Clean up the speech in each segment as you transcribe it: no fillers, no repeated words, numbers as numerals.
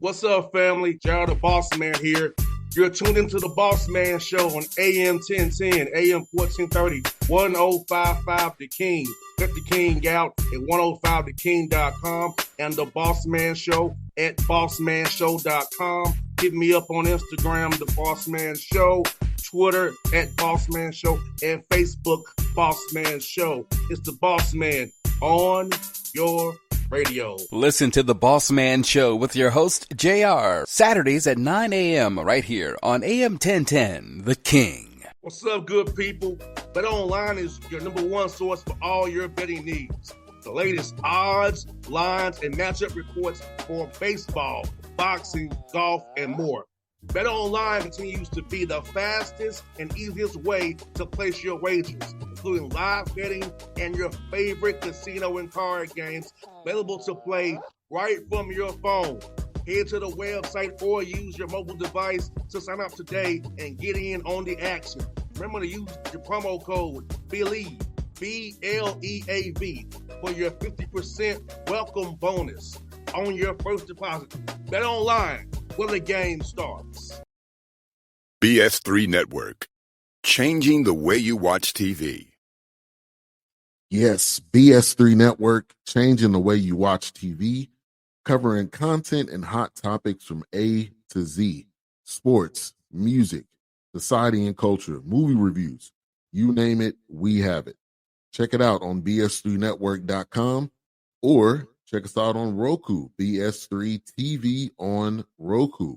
What's up, family? Gerald the Bossman here. You're tuned into the Bossman Show on AM 1010, AM 1430, 1055 The King. Let the King out at 105theking.com and the Bossman Show at bossmanshow.com. Hit me up on Instagram, The Bossman Show, Twitter at Bossman Show, and Facebook, Bossman Show. It's the Bossman on your radio. Listen to the Bossman Show with your host, JR, Saturdays at 9 a.m. right here on AM 1010, The King. What's up, good people? BetOnline is your number one source for all your betting needs. The latest odds, lines, and matchup reports for baseball, boxing, golf, and more. BetOnline continues to be the fastest and easiest way to place your wagers, including live betting and your favorite casino and card games available to play right from your phone. Head to the website or use your mobile device to sign up today and get in on the action. Remember to use your promo code BELIEVE, BLEAV, for your 50% welcome bonus on your first deposit. BetOnline, where the game starts. BS3 Network, changing the way you watch TV. Yes, BS3 Network, changing the way you watch TV, covering content and hot topics from A to Z, sports, music, society and culture, movie reviews, you name it, we have it. Check it out on bs3network.com or check us out on Roku, BS3 TV on Roku,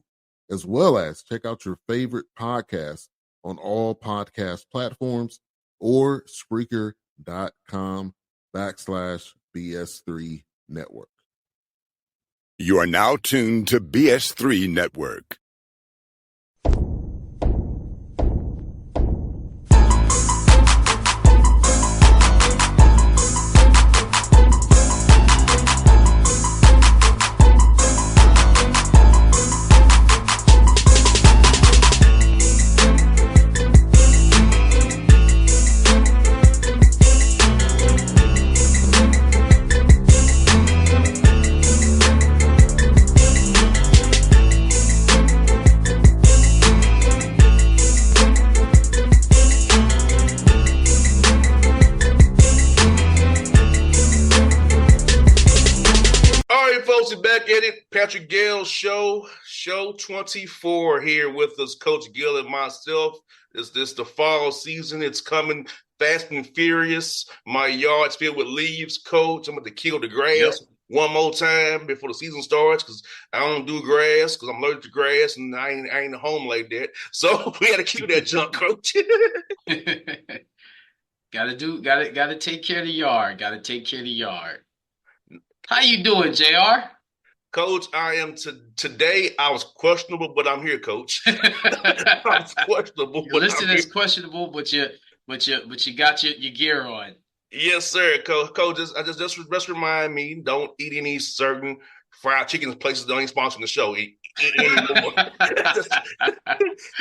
as well as check out your favorite podcast on all podcast platforms or Spreaker.com/BS3 Network. You are now tuned to BS3 Network. Back at it, Patrick Gayle show 24 here with us, Coach Gayle and myself. Is this the fall season? It's coming fast and furious. My yard's filled with leaves, Coach. I'm going to kill the grass one more time before the season starts because I don't do grass because I'm allergic to grass and I ain't at home like that. So we got to kill that junk, Coach. Gotta take care of the yard. Gotta take care of the yard. How you doing, JR? Coach, I am today. I was questionable, but I'm here, Coach. I was questionable. You're listed as questionable, but you got your gear on. Yes, sir, Coach. Just remind me, don't eat any certain fried chicken places that ain't sponsoring the show anymore.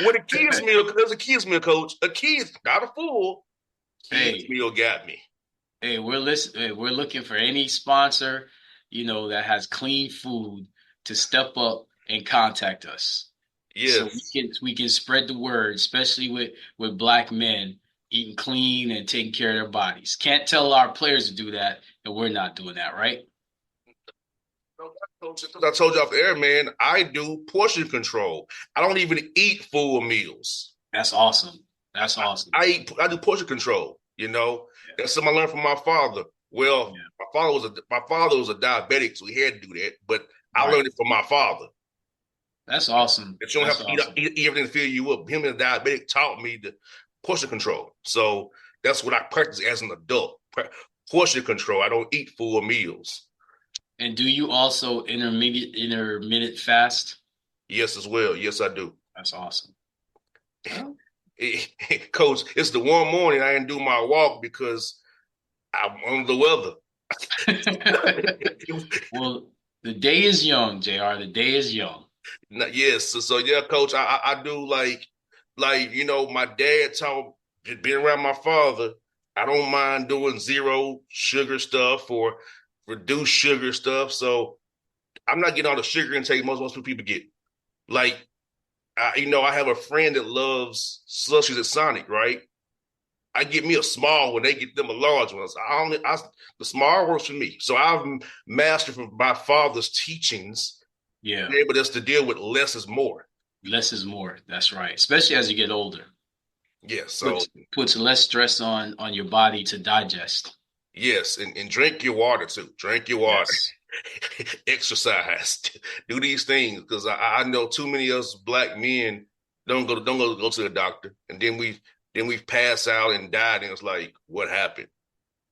When a kids meal, there's a kids meal, Coach. A kids, not a fool. Kids meal got me. Hey, we're looking for any sponsor, that has clean food to step up and contact us. Yes. So we can spread the word, especially with black men eating clean and taking care of their bodies. Can't tell our players to do that, and we're not doing that, right? I told you off the air, man, I do portion control. I don't even eat full meals. That's awesome. I do portion control, That's something I learned from my father. Well, my father was a diabetic, so he had to do that. But I learned it from my father. That's awesome. That you don't have to eat everything to fill you up. Him and a diabetic taught me the portion control. So that's what I practice as an adult. Portion control. I don't eat full meals. And do you also intermittent fast? Yes, as well. Yes, I do. That's awesome. Coach, it's the one morning I didn't do my walk because I'm under the weather. Well, the day is young, JR. The day is young. Yes. So yeah, Coach, I do like my dad taught, being around my father, I don't mind doing zero sugar stuff or reduced sugar stuff. So I'm not getting all the sugar intake most people get. Like, I have a friend that loves slushies at Sonic, right? I get me a small one, they get them a large one. The small works for me. So I've mastered from my father's teachings, Yeah. be able just to deal with less is more. Less is more. That's right. Especially as you get older. Yeah, so Puts less stress on your body to digest. yes, and drink your water too. Drink your water. Yes. Exercise. Do these things because I know too many of us black men don't go to the doctor, and then we pass out and died, and it's like, what happened?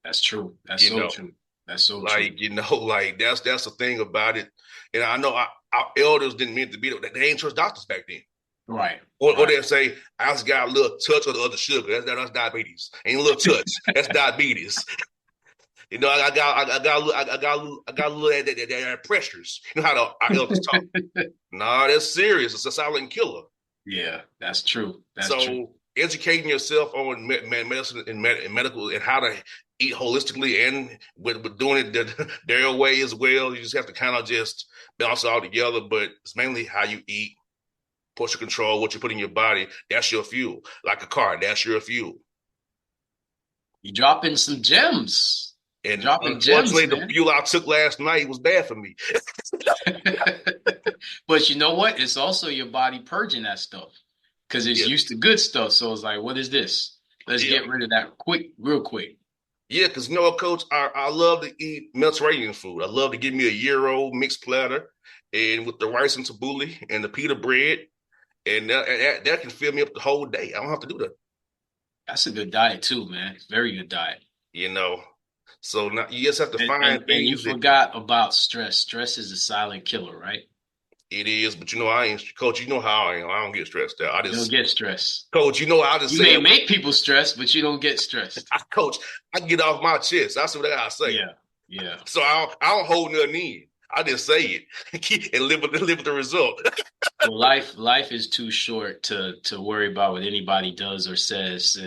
That's true. That's You so know, true. That's so true. like like that's the thing about it. And I know our elders didn't mean to be that. They ain't trust doctors back then. Right. Or Right. they'll say, I just got a little touch of the other sugar. That's diabetes. Ain't a little touch. That's diabetes. I got a little that pressures. You know how our elders talk. Nah, that's serious. It's a silent killer. Yeah, that's true. That's So true. educating yourself on medicine and medical and how to eat holistically and with doing it their way as well. You just have to kind of just balance it all together. But it's mainly how you eat, portion control, what you put in your body. That's your fuel. Like a car, that's your fuel. You dropping some gems. And Dropping unfortunately, gems, the man. fuel I took last night was bad for me. But you know what? It's also your body purging that stuff because it's Yeah. used to good stuff. So it's like, what is this? Let's Yeah. get rid of that real quick. Yeah, because you know what, Coach? I love to eat Mediterranean food. I love to give me a gyro mixed platter, and with the rice and tabbouleh and the pita bread, and that can fill me up the whole day. I don't have to do that. That's a good diet too, man. Very good diet. You know, so now you just have to find And you things that forgot about stress. Stress is a silent killer, right? it is. But I ain't, Coach. You know how I am. I don't get stressed out. You don't get stressed. Coach. I just You say, may make people stressed, but you don't get stressed. Coach, I get off my chest. That's what I gotta say. Yeah, yeah. So I don't hold nothing in. I just say it and live with the result. Well, life is too short to worry about what anybody does or says,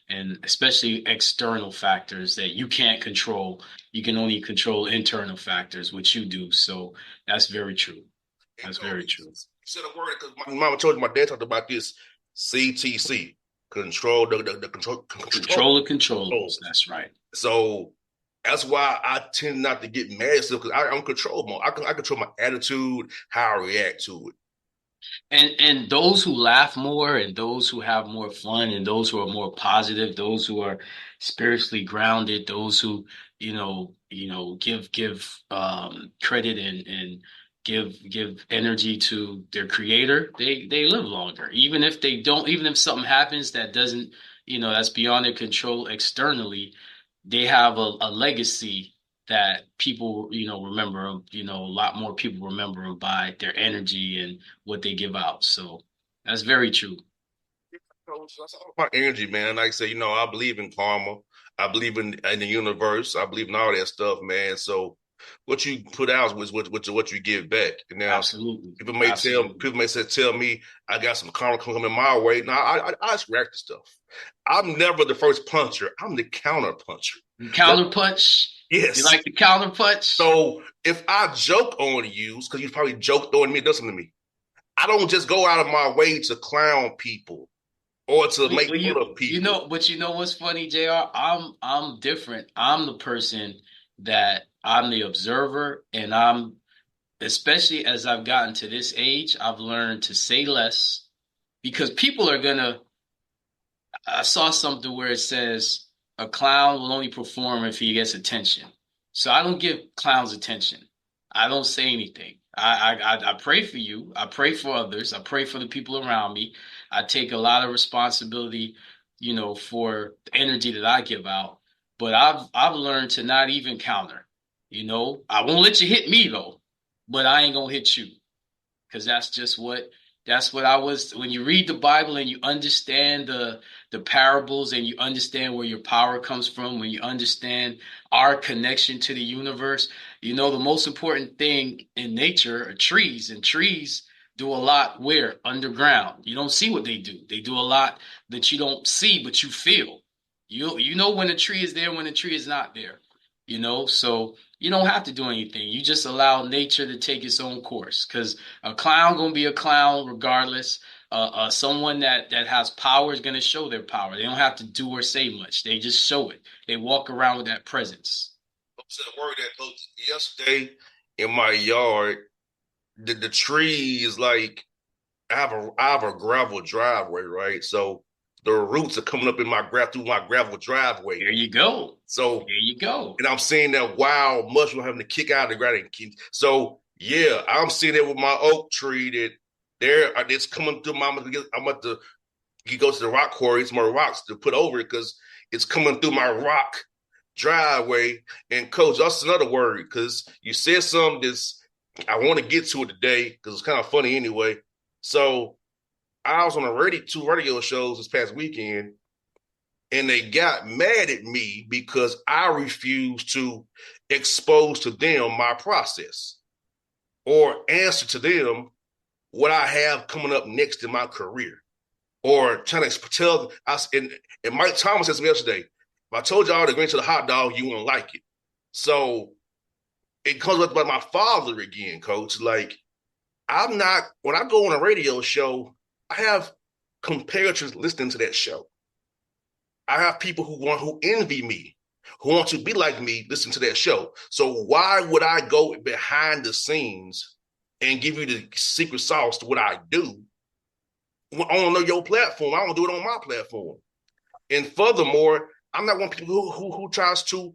and especially external factors that you can't control. You can only control internal factors, which you do. So that's very true. That's very true. You said a word because my mama told you, my dad talked about this CTC, control the Control the controllables. That's right. So that's why I tend not to get mad at stuff because I don't control more. I control my attitude, how I react to it. And those who laugh more and those who have more fun and those who are more positive, those who are spiritually grounded, those who, give credit and give energy to their creator, they live longer. Even if they don't, even if something happens that doesn't, that's beyond their control externally, they have a legacy that people, remember them, a lot more people remember them by their energy and what they give out. So that's very true. That's all about energy, man. Like I say, I believe in karma. I believe in the universe. I believe in all that stuff, man. So what you put out is what you give back. And now Absolutely. people may tell me I got some karma coming my way. Now I just react to stuff. I'm never the first puncher. I'm the counter puncher. Counter punch. Yes. You like the counter punch? So if I joke on you, because you probably joked on me, it does something to me. I don't just go out of my way to clown people or to make fun of people. But you know what's funny, JR? I'm different. I'm the person that I'm the observer, and I'm, especially as I've gotten to this age, I've learned to say less because people are gonna. I saw something where it says a clown will only perform if he gets attention. So I don't give clowns attention. I don't say anything. I pray for you. I pray for others. I pray for the people around me. I take a lot of responsibility, for the energy that I give out. But I've learned to not even counter. I won't let you hit me though, but I ain't gonna hit you because that's what I was. When you read the Bible and you understand the parables and you understand where your power comes from, when you understand our connection to the universe, the most important thing in nature are trees, and trees do a lot where underground. You don't see what they do. They do a lot that you don't see, but you feel. You know when a tree is there, when a tree is not there. So you don't have to do anything. You just allow nature to take its own course because a clown gonna be a clown regardless. Someone that has power is gonna show their power. They don't have to do or say much. They just show it. They walk around with that presence. I said a word that coach yesterday in my yard. The tree is like I have a gravel driveway, right? So the roots are coming up in my through my gravel driveway. There you go. So There you go. and I'm seeing that wild mushroom having to kick out of the ground. So yeah, I'm seeing it with my oak tree that it's coming through. I'm at the you go to the rock quarry, some more rocks to put over it because it's coming through my rock driveway. And coach, that's another word because you said something that's I want to get to it today because it's kind of funny anyway. So I was on two radio shows this past weekend, and they got mad at me because I refused to expose to them my process or answer to them what I have coming up next in my career. Or trying to tell us, and Mike Thomas said to me yesterday, if I told y'all to go into the hot dog, you wouldn't like it. So it comes up about my father again, coach. Like, when I go on a radio show, I have comparators listening to that show. I have people who envy me, who want to be like me, listen to that show. So why would I go behind the scenes and give you the secret sauce to what I do on your platform? I don't do it on my platform. And furthermore, I'm not one of people who tries to.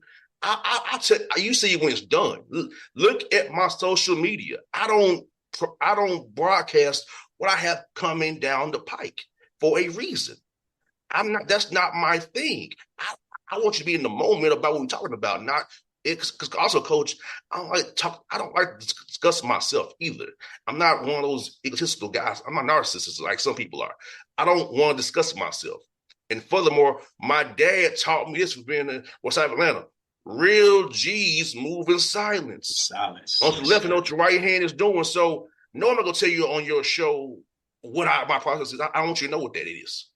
You see it when it's done. Look at my social media. I don't broadcast what I have coming down the pike for a reason. That's not my thing. I want you to be in the moment about what we're talking about, not because also, coach, I don't like to discuss myself either. I'm not one of those egotistical guys. I'm not narcissist like some people are. I don't want to discuss myself. And furthermore, my dad taught me this for being in West Side of Atlanta. Real G's move in silence. Silence. On the left and what your right hand is doing. So no, I'm not gonna tell you on your show what my process is. I want you to know what that is.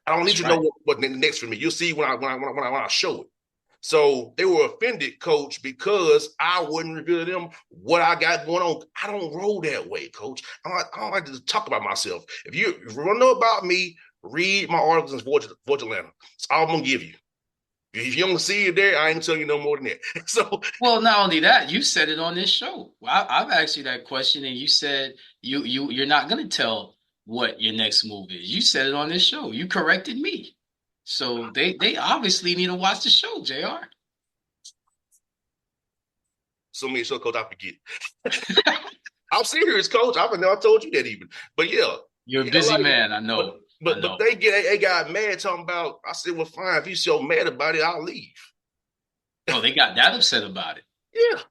I don't need you to know what next for me. You'll see when I show it. So they were offended, coach, because I wouldn't reveal to them what I got going on. I don't roll that way, coach. I don't like to talk about myself. If you want to know about me, read my articles in Voyage Atlanta. That's all I'm going to give you. If you don't see it there, I ain't telling you no more than that. So, well, not only that, you said it on this show. I've asked you that question, and you said you're not going to tell what your next move is. You said it on this show. You corrected me. So they obviously need to watch the show, JR. So many show, coach, I forget. I'm serious, coach. I told you that even. But yeah. You're a busy man, I know. But they got mad talking about, I said, well, fine, if you're so mad about it, I'll leave. Oh, they got that upset about it. Yeah.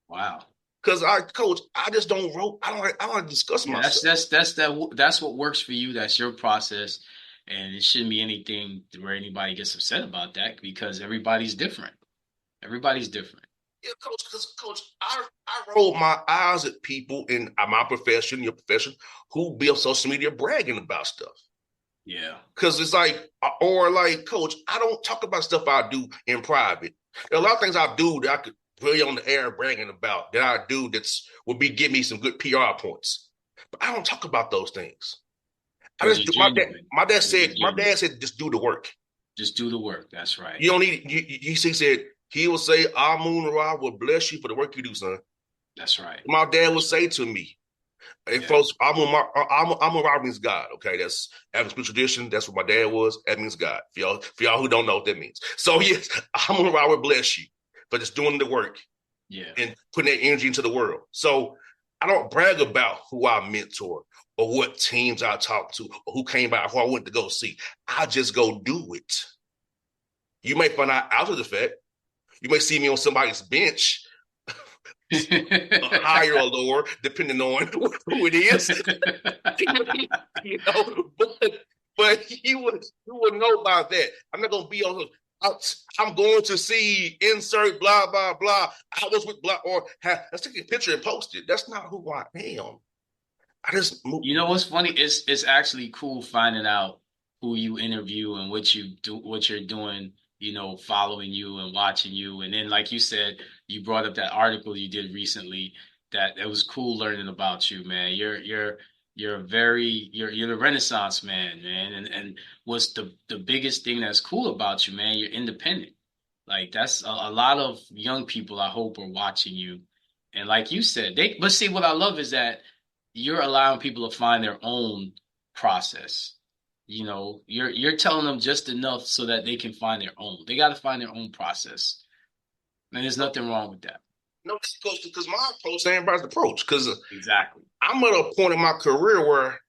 Wow. Because coach, I just don't roll. I don't like to discuss myself. That's what works for you. That's your process. And it shouldn't be anything where anybody gets upset about that because everybody's different. Everybody's different. Yeah, coach, because coach, I roll my eyes at people in my profession, your profession, who be on social media bragging about stuff. Yeah. Because it's like, coach, I don't talk about stuff I do in private. There are a lot of things I do that I could really on the air bragging about that I do would give me some good PR points. But I don't talk about those things. I just do. My dad said, just do the work. Just do the work. That's right. You don't need. He said he will say, Amun Ra will bless you for the work you do, son. That's right. My dad would say to me, "Hey, folks, Amun Ra means God. Okay, that's African tradition. That's what my dad was. That means God. For y'all who don't know what that means. So yes, Amun Ra will bless you for just doing the work, and putting that energy into the world. So I don't brag about who I mentor or what teams I talked to or who came by, who I went to go see. I just go do it. You may find out after the fact. You may see me on somebody's bench, higher or lower, depending on who it is. But you would know about that. I'm not going to be on. I'm going to see insert blah blah blah. I was with blah or let's take a picture and post it. That's not who I am. I just move. You know what's funny? It's actually cool finding out who you interview and what you do, what you're doing. following you and watching you. And then, like you said, you brought up that article you did recently that it was cool learning about you, man. You're the Renaissance man. And what's the biggest thing that's cool about you, man? You're independent. Like that's a lot of young people I hope are watching you. And like you said, but see what I love is that you're allowing people to find their own process. You're telling them just enough so that they can find their own. They got to find their own process. And there's nothing wrong with that. No, because my approach, everybody's approach. Because Exactly. I'm at a point in my career where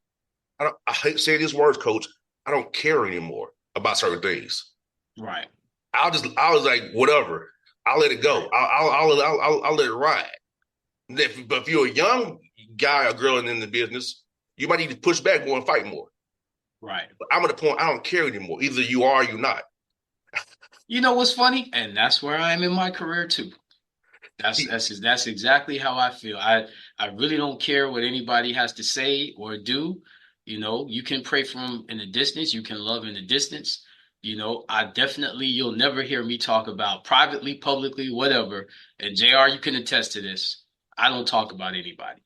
I hate to say these words, Coach. I don't care anymore about certain things. Right. I was like, whatever. I'll let it go. I'll let it ride. But if you're a young guy or girl in the business, you might need to push back more and fight more. Right. But I'm at a point I don't care anymore. Either you are or you're not. You know what's funny? And that's where I am in my career too. That's exactly how I feel. I really don't care what anybody has to say or do. You can pray from in the distance. You can love in the distance. You'll never hear me talk about privately, publicly, whatever. And JR, you can attest to this. I don't talk about anybody,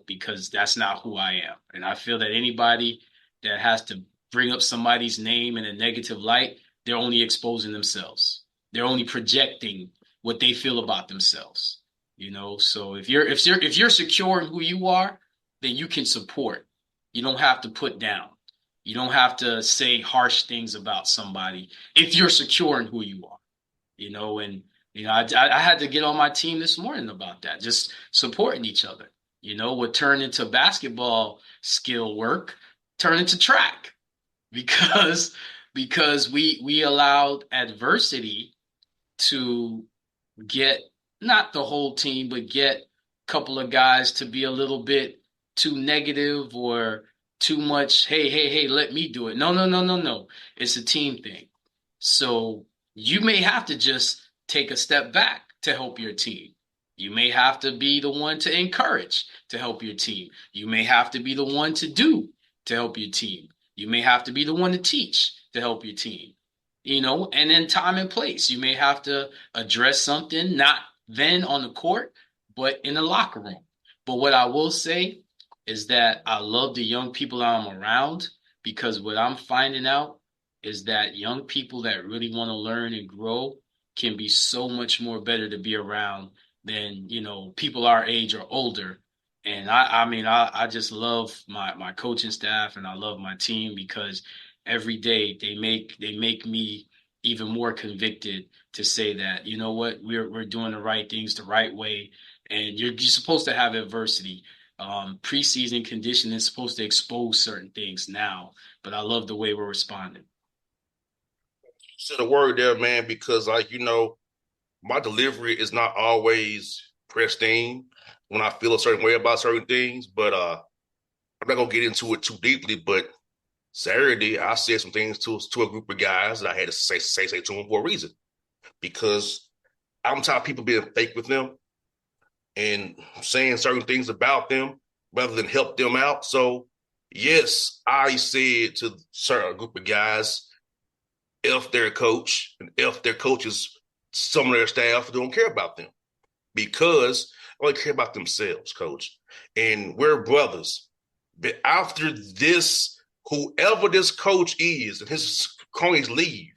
because that's not who I am. And I feel that anybody that has to bring up somebody's name in a negative light, they're only exposing themselves. They're only projecting what they feel about themselves. So if you're secure in who you are, then you can support. You don't have to put down. You don't have to say harsh things about somebody if you're secure in who you are. I had to get on my team this morning about that, just supporting each other. What turned into basketball skill work turned into track because we allowed adversity to get not the whole team, but get a couple of guys to be a little bit too negative or too much. Hey, let me do it. No. It's a team thing. So you may have to just take a step back to help your team. You may have to be the one to encourage to help your team. You may have to be the one to do to help your team. You may have to be the one to teach to help your team. And then time and place. You may have to address something, not then on the court, but in the locker room. But what I will say is that I love the young people I'm around, because what I'm finding out is that young people that really want to learn and grow can be so much more better to be around than, people our age or older. And I just love my coaching staff, and I love my team, because every day they make me even more convicted to say that, you know what, we're doing the right things the right way. And you're supposed to have adversity. Preseason conditioning is supposed to expose certain things now, but I love the way we're responding. You said a word there, man, because my delivery is not always pristine when I feel a certain way about certain things, but I'm not gonna get into it too deeply. But Saturday, I said some things to a group of guys that I had to say to them for a reason, because I'm tired of people being fake with them and saying certain things about them rather than help them out. So yes, I said to a group of guys, if their coach and if their coaches, some of their staff don't care about them, because they only care about themselves, Coach. And we're brothers. But after this, whoever this coach is and his cronies leave,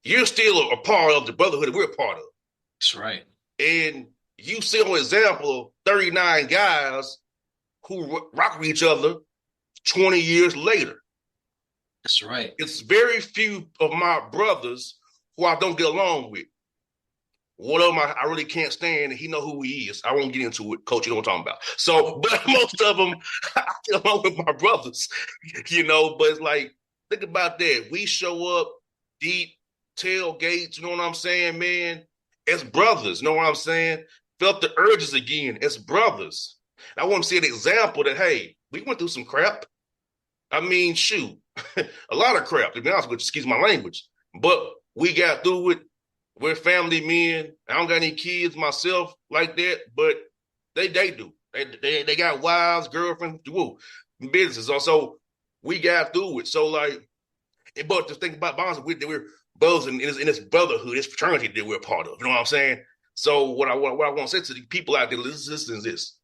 you're still a part of the brotherhood that we're a part of. That's right. And you see an example of 39 guys who rock with each other 20 years later. That's right. It's very few of my brothers who I don't get along with. One of them I really can't stand, and he know who he is. I won't get into it, Coach. You know what I'm talking about. So, but most of them, I get along with my brothers, But it's like, think about that. We show up deep, tailgates, you know what I'm saying, man? As brothers, you know what I'm saying? Felt the urges again as brothers. I want to see an example that, hey, we went through some crap. I mean, shoot, a lot of crap, to be honest with you, excuse my language. But we got through it. We're family men. I don't got any kids myself like that, but they do. They got wives, girlfriends, businesses. Also, we got through it. So, but to think about bonds, we're brothers in this brotherhood, this fraternity that we're a part of. You know what I'm saying? So what I want to say to the people out there listening is this: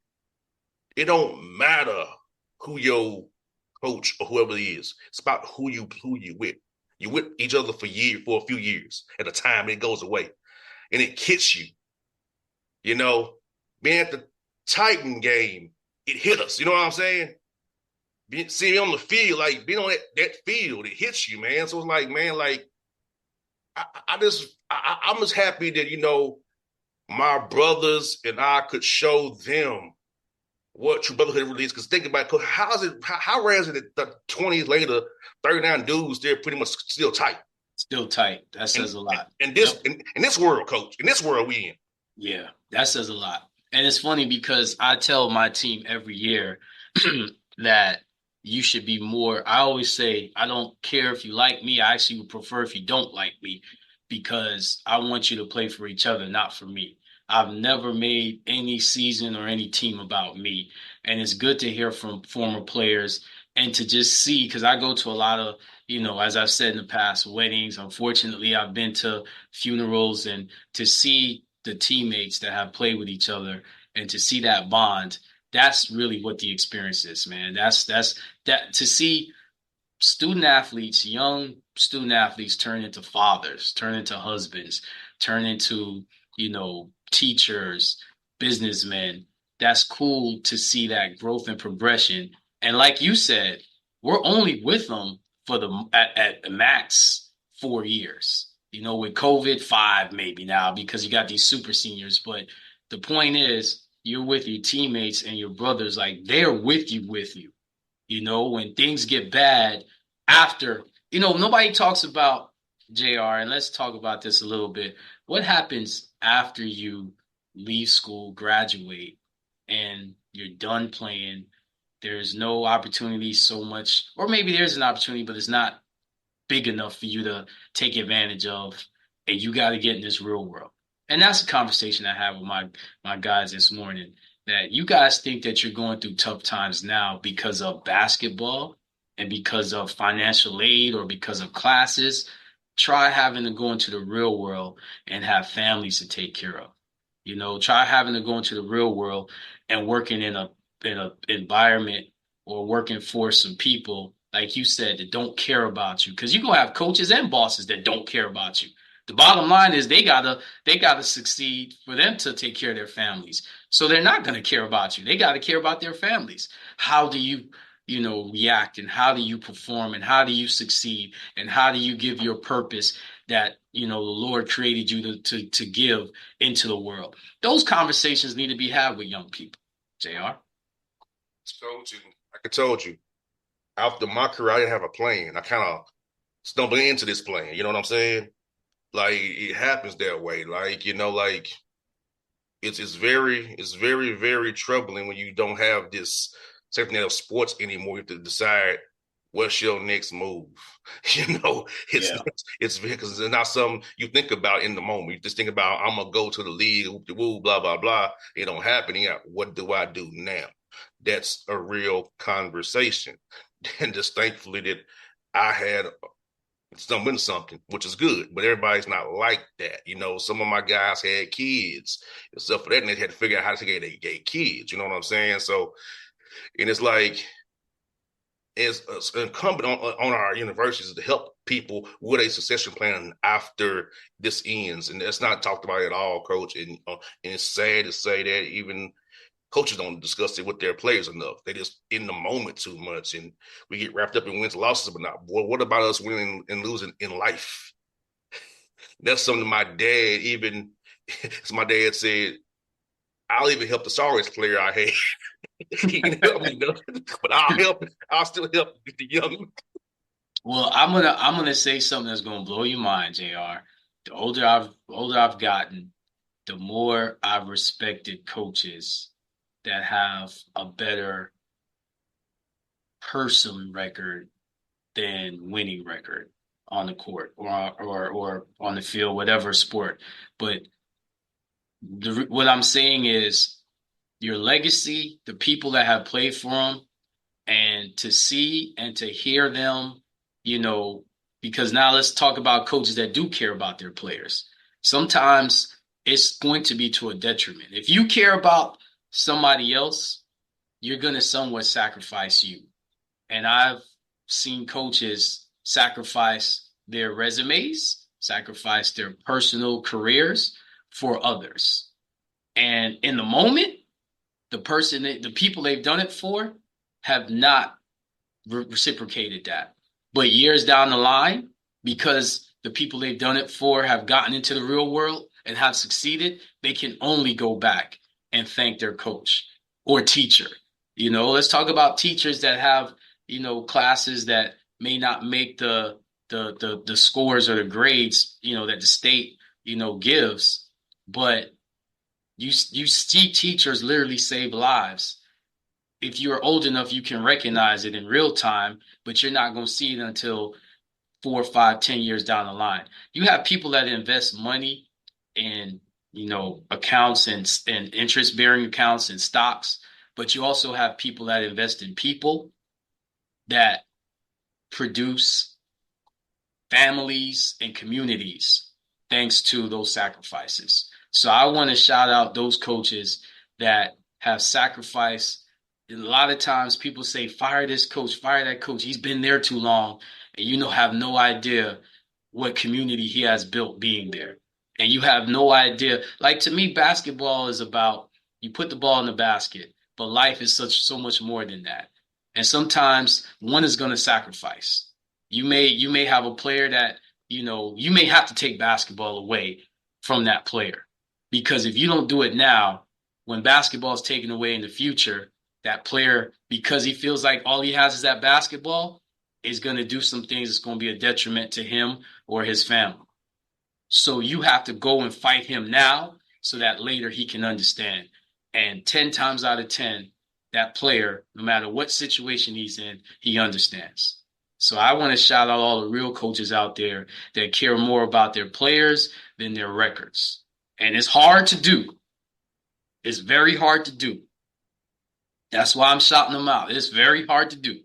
it don't matter who your coach or whoever it is. It's about who you with. You with each other for a few years at a time, and it goes away, and it hits you. You know, being at the Titan game, it hit us. You know what I'm saying? Seeing on the field, like being on that field, it hits you, man. So it's like, man, like I'm just happy that my brothers and I could show them what true brotherhood really is. Because think about it, how rare is it that the 20s later, 39 dudes, they're pretty much still tight. Still tight. That says a lot. And this in this world, coach, in this world we in. Yeah, that says a lot. And it's funny because I tell my team every year that you should be more. I always say, I don't care if you like me. I actually would prefer if you don't like me, because I want you to play for each other, not for me. I've never made any season or any team about me. And it's good to hear from former players and to just see, because I go to a lot of, as I've said in the past, weddings. Unfortunately, I've been to funerals, and to see the teammates that have played with each other and to see that bond, that's really what the experience is, man. That's that, to see student athletes, young student athletes turn into fathers, turn into husbands, turn into, teachers, businessmen. That's cool to see that growth and progression. And like you said, we're only with them for at max 4 years. With COVID, 5 maybe now, because you got these super seniors. But the point is, you're with your teammates and your brothers, like they're with you. When things get bad after, nobody talks about, JR, and let's talk about this a little bit. What happens after you leave school, graduate, and you're done playing? There's no opportunity so much, or maybe there's an opportunity, but it's not big enough for you to take advantage of, and you got to get in this real world. And that's a conversation I had with my guys this morning, that you guys think that you're going through tough times now because of basketball and because of financial aid or because of classes. Try having to go into the real world and have families to take care of. Try having to go into the real world and working in a environment or working for some people, like you said, that don't care about you. Because you're gonna have coaches and bosses that don't care about you. The bottom line is they gotta succeed for them to take care of their families. So they're not gonna care about you. They gotta care about their families. How do you react, and how do you perform, and how do you succeed, and how do you give your purpose that the Lord created you to give into the world? Those conversations need to be had with young people. JR? I told you, after my career, I didn't have a plan. I kind of stumbled into this plan. You know what I'm saying? Like, it happens that way. Like, it's very, very troubling when you don't have this safety net of sports anymore. You have to decide what's your next move. It's because it's not something you think about in the moment. You just think about, I'm gonna go to the league, woo, blah blah blah. It don't happen. Yeah, what do I do now? That's a real conversation. And just thankfully that I had something, which is good, but everybody's not like that. Some of my guys had kids and stuff for that, and they had to figure out how to take care of their kids. You know what I'm saying? So, and it's like, it's incumbent on our universities to help people with a succession plan after this ends. And that's not talked about at all, Coach. And it's sad to say that even coaches don't discuss it with their players enough. They just in the moment too much, and we get wrapped up in wins and losses. But not, well, what about us winning and losing in life? That's something my dad as my dad said, I'll even help the sorriest player I had. He can help me, but I'll still help the young. Well, I'm gonna say something that's gonna blow your mind, JR. The older I've gotten, the more I've respected coaches that have a better person record than winning record on the court or on the field, whatever sport. But what I'm saying is, your legacy, the people that have played for them, and to see and to hear them, because now let's talk about coaches that do care about their players. Sometimes it's going to be to a detriment. If you care about somebody else, you're going to somewhat sacrifice you. And I've seen coaches sacrifice their resumes, sacrifice their personal careers for others. And in the moment, the people they've done it for have not reciprocated that. But years down the line, because the people they've done it for have gotten into the real world and have succeeded, they can only go back and thank their coach or teacher. Let's talk about teachers that have, classes that may not make the scores or the grades, that the state, gives, but you see teachers literally save lives. If you're old enough, you can recognize it in real time, but you're not going to see it until 4, 5, 10 years down the line. You have people that invest money in, accounts and interest-bearing accounts and stocks, but you also have people that invest in people that produce families and communities thanks to those sacrifices. So I want to shout out those coaches that have sacrificed. A lot of times people say, fire this coach, fire that coach. He's been there too long. And have no idea what community he has built being there. And you have no idea. Like, to me, basketball is about you put the ball in the basket, but life is so much more than that. And sometimes one is going to sacrifice. You may have a player that, you may have to take basketball away from that player. Because if you don't do it now, when basketball is taken away in the future, that player, because he feels like all he has is that basketball, is going to do some things that's going to be a detriment to him or his family. So you have to go and fight him now so that later he can understand. And 10 times out of 10, that player, no matter what situation he's in, he understands. So I want to shout out all the real coaches out there that care more about their players than their records. And it's hard to do. It's very hard to do. That's why I'm shouting them out. It's very hard to do.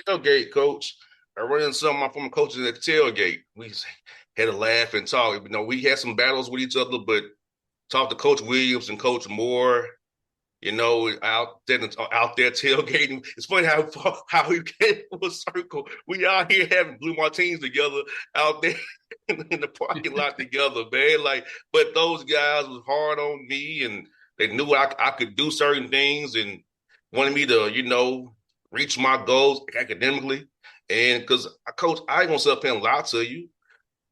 Tailgate, coach. I run into some of my former coaches at the tailgate. We had a laugh and talk. We had some battles with each other, but talked to Coach Williams and Coach Moore, out there tailgating. It's funny how we came to a circle. We out here having blue martinis together out there in the parking lot together, man. But those guys was hard on me, and they knew I could do certain things and wanted me to, reach my goals academically. And because Coach, I ain't gonna sit up here and lie to you.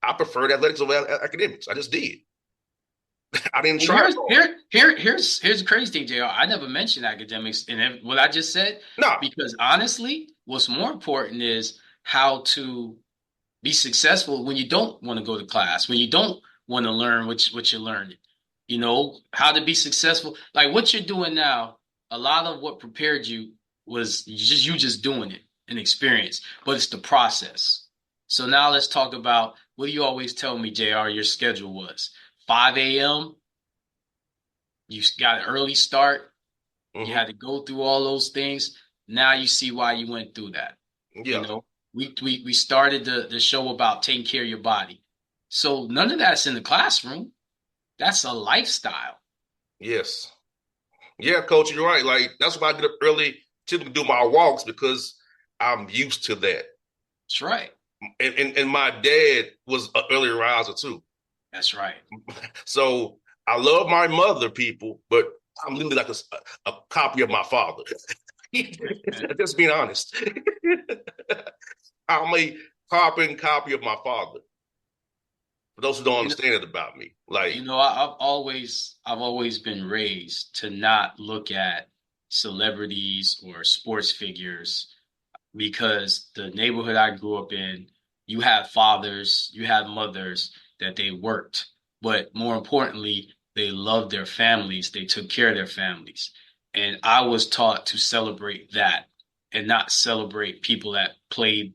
I preferred athletics over academics. I just did. I didn't try. Here's the crazy thing, JR. I never mentioned academics in what I just said. No. Because honestly, what's more important is how to be successful when you don't want to go to class, when you don't want to learn what you're learning. How to be successful. Like what you're doing now, a lot of what prepared you was you just doing it, an experience, but it's the process. So now let's talk about what do you always tell me, JR, your schedule was? 5 a.m., you got an early start, You had to go through all those things. Now you see why you went through that. Yeah. We started the show about taking care of your body. So none of that's in the classroom. That's a lifestyle. Yes. Yeah, Coach, you're right. That's why I get up early to do my walks, because I'm used to that. That's right. And my dad was an early riser too. That's right. So I love my mother, people, but I'm literally like a copy of my father. Just being honest. I'm a copy of my father. For those who don't understand it about me. I've always been raised to not look at celebrities or sports figures, because the neighborhood I grew up in, you have fathers, you have mothers that they worked, but more importantly, they loved their families. They took care of their families. And I was taught to celebrate that and not celebrate people that played,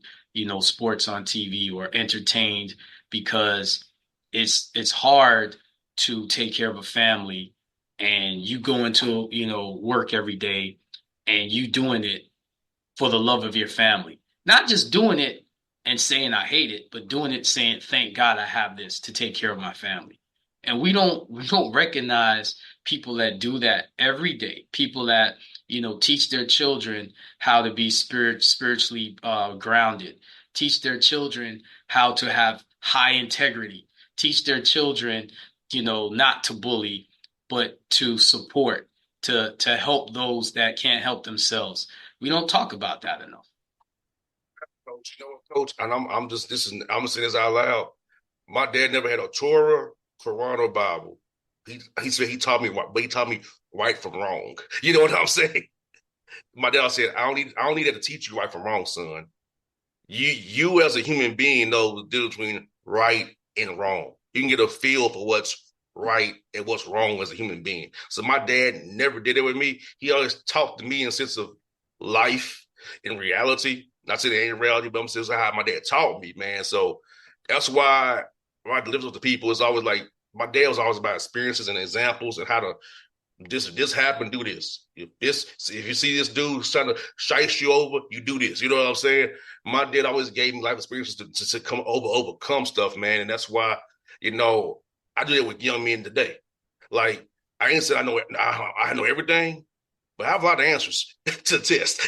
sports on TV or entertained, because it's hard to take care of a family and you go into, work every day and you doing it for the love of your family. Not just doing it and saying I hate it, but doing it saying, thank God I have this to take care of my family. And we don't recognize people that do that every day, people that, teach their children how to be spiritually grounded, teach their children how to have high integrity, teach their children, not to bully, but to support, to help those that can't help themselves. We don't talk about that enough. Coach, Coach, and I'm gonna say this out loud. My dad never had a Torah, Quran, or Bible. He said he taught me right from wrong. You know what I'm saying? My dad said, I don't need that to teach you right from wrong, son. You as a human being know the difference between right and wrong. You can get a feel for what's right and what's wrong as a human being. So my dad never did it with me. He always talked to me in a sense of life and reality. Not saying it ain't reality, but I'm saying how my dad taught me, man. So that's why when I deliver with the people, it's always like my dad was always about experiences and examples and how to this happened, do this. If you see this dude trying to shice you over, you do this. You know what I'm saying? My dad always gave me life experiences to come overcome stuff, man. And that's why, I do it with young men today. Like I ain't said I know everything, but I have a lot of answers to the test.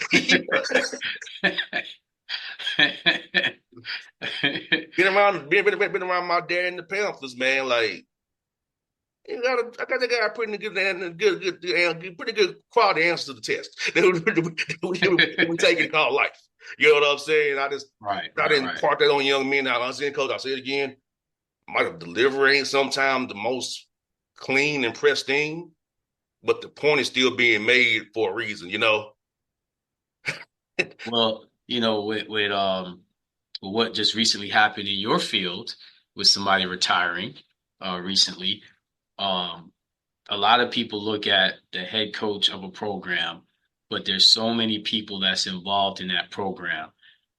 Been around my dad and the Panthers, man. Like I got that guy pretty good quality answers to the test. we take it called life. You know what I'm saying? I didn't part that on young men. I'm saying, Coach, I'll say it again. My delivery ain't sometimes the most clean and pristine, but the point is still being made for a reason, Well, with what just recently happened in your field with somebody retiring recently, a lot of people look at the head coach of a program, but there's so many people that's involved in that program,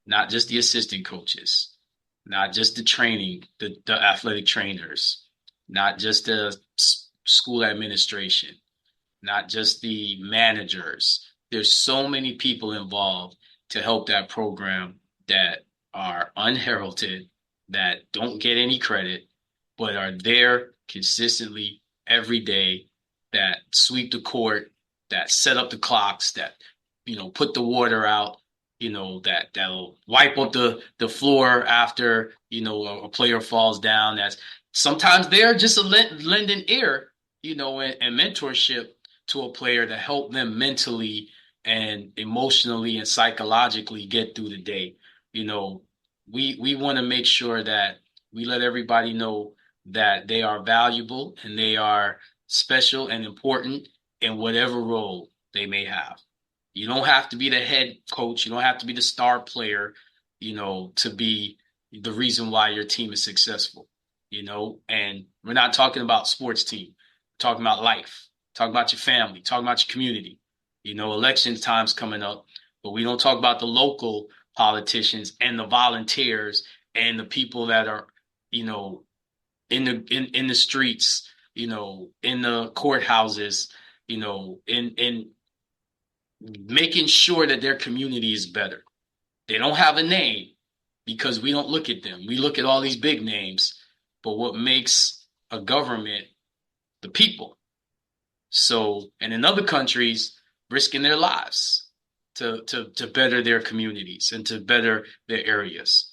not just the assistant coaches, not just the athletic trainers, not just the school administration, not just the managers. There's so many people involved to help that program that are unheralded, that don't get any credit, but are there consistently every day, that sweep the court, that set up the clocks, that, put the water out, that'll wipe up the floor after, a player falls down. That's sometimes they're just lending ear, and mentorship to a player to help them mentally and emotionally and psychologically get through the day. We want to make sure that we let everybody know that they are valuable and they are special and important in whatever role they may have. You don't have to be the head coach. You don't have to be the star player, to be the reason why your team is successful, and we're not talking about sports team. We're talking about life, talking about your family, talking about your community. Election time's coming up, but we don't talk about the local politicians and the volunteers and the people that are, in the streets, in the courthouses, in making sure that their community is better. They don't have a name because we don't look at them. We look at all these big names, but what makes a government? The people. So, and in other countries, risking their lives to better their communities and to better their areas,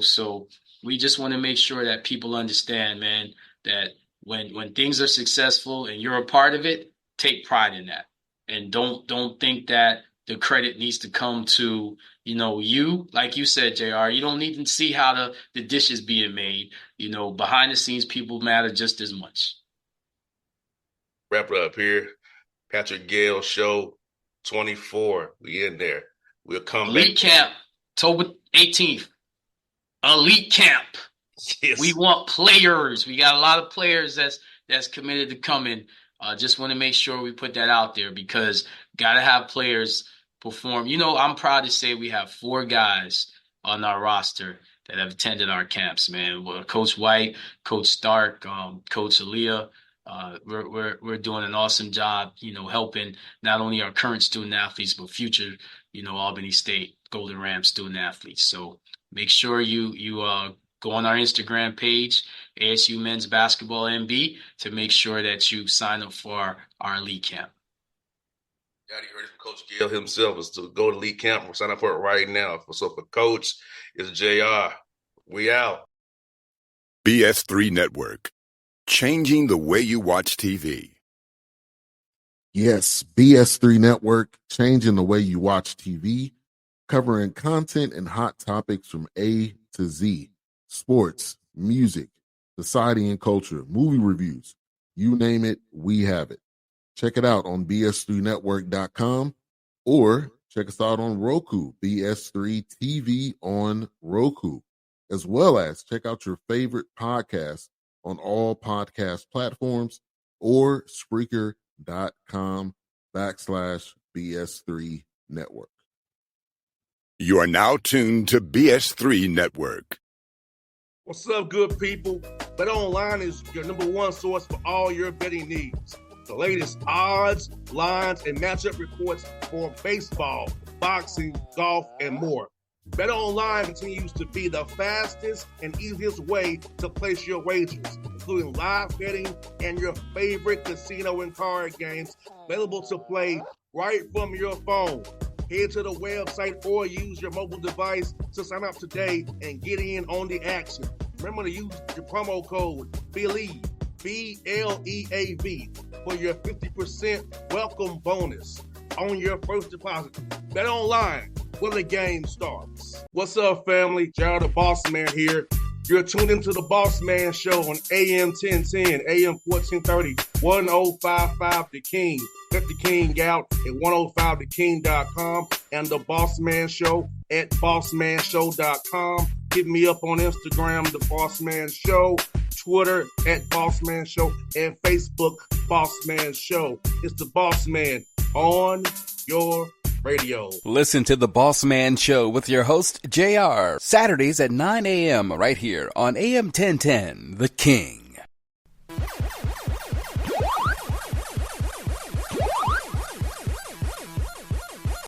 so we just want to make sure that people understand, man, that when things are successful and you're a part of it, take pride in that. And don't think that the credit needs to come to, you, like you said, JR, you don't need to see how the dish is being made. Behind the scenes, people matter just as much. Wrap it up here. Patrick Gayle Show 24. We in there. We'll come Elite back. Camp, October 18th. Elite Camp. Yes. We want players. We got a lot of players that's committed to coming. Just want to make sure we put that out there because got to have players perform. I'm proud to say we have 4 guys on our roster that have attended our camps, man. Coach White, Coach Stark, Coach Aaliyah. We're doing an awesome job, helping not only our current student athletes, but future, Albany State Golden Ram student athletes. So make sure you go on our Instagram page, ASU Men's Basketball MB, to make sure that you sign up for our elite camp. Yeah, you heard it from Coach Gayle himself, is to go to elite camp. We're signing up for it right now. So for Coach, it's JR. We out. BS3 Network. Changing the way you watch TV. Yes, BS3 Network, changing the way you watch TV, covering content and hot topics from A to Z. Sports, music, society and culture, movie reviews. You name it, we have it. Check it out on bs3network.com or check us out on Roku, BS3 TV on Roku, as well as check out your favorite podcasts on all podcast platforms or Spreaker.com/BS3 Network. You are now tuned to BS3 Network. What's up, good people? Bet Online is your number one source for all your betting needs. The latest odds, lines, and matchup reports for baseball, boxing, golf, and more. Bet Online continues to be the fastest and easiest way to place your wagers, including live betting and your favorite casino and card games available to play right from your phone. Head to the website or use your mobile device to sign up today and get in on the action. Remember to use your promo code BELIEVE, BLEAV, for your 50% welcome bonus on your first deposit. Bet Online, where the game starts. What's up, family? Jared the Bossman here. You're tuned into the Bossman Show on AM 1010, AM 1430, 1055 The King. Let the King out at 105theking.com and the Bossman Show at bossmanshow.com. Hit me up on Instagram, The Bossman Show, Twitter at Bossman Show, and Facebook, Bossman Show. It's the Bossman on your radio. Listen to the Bossman Show with your host, JR, Saturdays at 9 a.m. right here on AM 1010, The King.